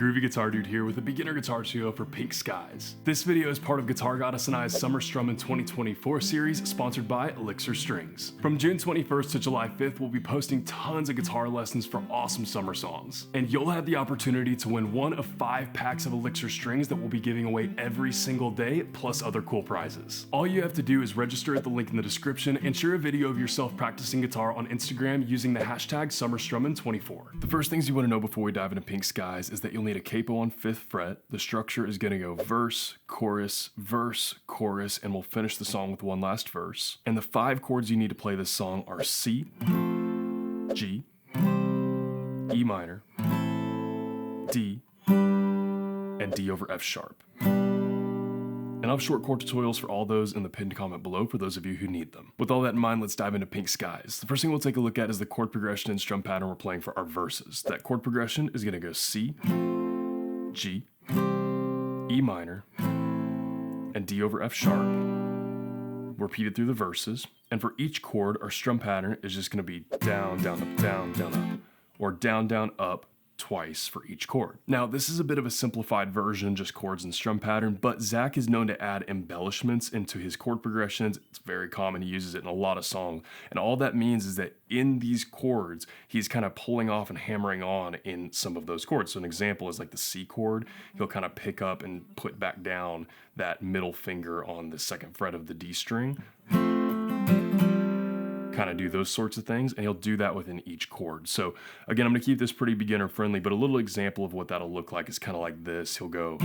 Groovy Guitar Dude here with a beginner guitar tutorial for Pink Skies. This video is part of Guitar Goddess and I's Summer Strummin 2024 series sponsored by Elixir Strings. From June 21st to July 5th, we'll be posting tons of guitar lessons for awesome summer songs. And you'll have the opportunity to win one of 5 packs of Elixir Strings that we'll be giving away every single day, plus other cool prizes. All you have to do is register at the link in the description and share a video of yourself practicing guitar on Instagram using the hashtag SummerStrummin24. The first things you want to know before we dive into Pink Skies is that you'll need a capo on 5th fret. The structure is going to go verse, chorus, and we'll finish the song with one last verse. And the 5 chords you need to play this song are C, G, E minor, D, and D over F sharp. And I'll have short chord tutorials for all those in the pinned comment below for those of you who need them. With all that in mind, let's dive into Pink Skies. The first thing we'll take a look at is the chord progression and strum pattern we're playing for our verses. That chord progression is going to go C, G, E minor, and D over F sharp. Repeated through the verses. And for each chord, our strum pattern is just going to be down, down, up, down, down, up, or down, down, up, twice for each chord. Now, this is a bit of a simplified version, just chords and strum pattern, but Zach is known to add embellishments into his chord progressions. It's very common. He uses it in a lot of songs. And all that means is that in these chords, he's kind of pulling off and hammering on in some of those chords. So an example is like the C chord. He'll kind of pick up and put back down that middle finger on the 2nd fret of the D string. Kind of do those sorts of things, and he'll do that within each chord. So again, I'm going to keep this pretty beginner friendly, but a little example of what that'll look like is kind of like this. He'll go,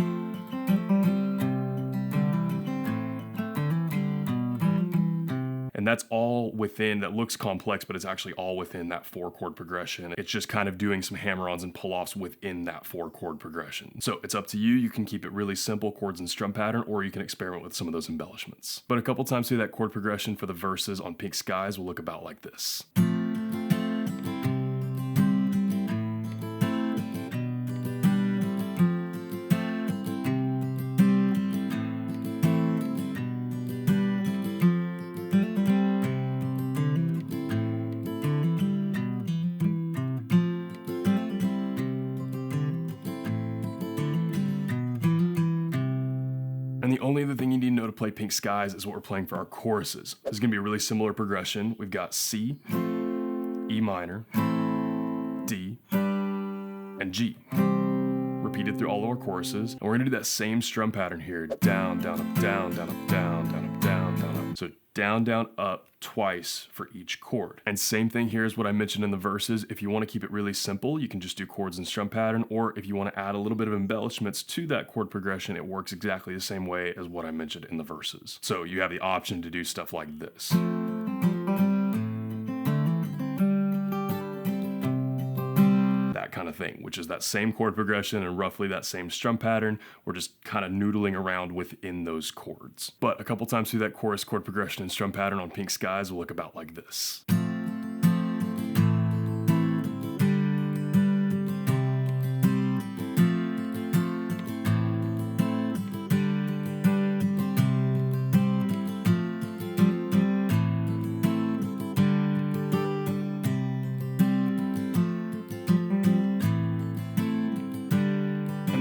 and that's all within, that looks complex, but it's actually all within that 4 chord progression. It's just kind of doing some hammer-ons and pull-offs within that 4 chord progression. So it's up to you. You can keep it really simple, chords and strum pattern, or you can experiment with some of those embellishments. But a couple times through that chord progression for the verses on Pink Skies will look about like this. And the only other thing you need to know to play Pink Skies is what we're playing for our choruses. This is going to be a really similar progression. We've got C, E minor, D, and G. Repeated through all of our choruses. And we're going to do that same strum pattern here. Down, down, up, down, down, up, down, down, up, down, down, up. So down, down, up twice for each chord. And same thing here is what I mentioned in the verses. If you want to keep it really simple, you can just do chords and strum pattern, or if you want to add a little bit of embellishments to that chord progression, it works exactly the same way as what I mentioned in the verses. So you have the option to do stuff like this. Kind of thing, which is that same chord progression and roughly that same strum pattern. We're just kind of noodling around within those chords. But a couple times through that chorus, chord progression, and strum pattern on Pink Skies will look about like this.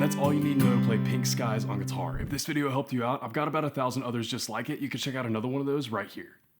That's all you need to know to play Pink Skies on guitar. If this video helped you out, I've got about 1,000 others just like it. You can check out another one of those right here.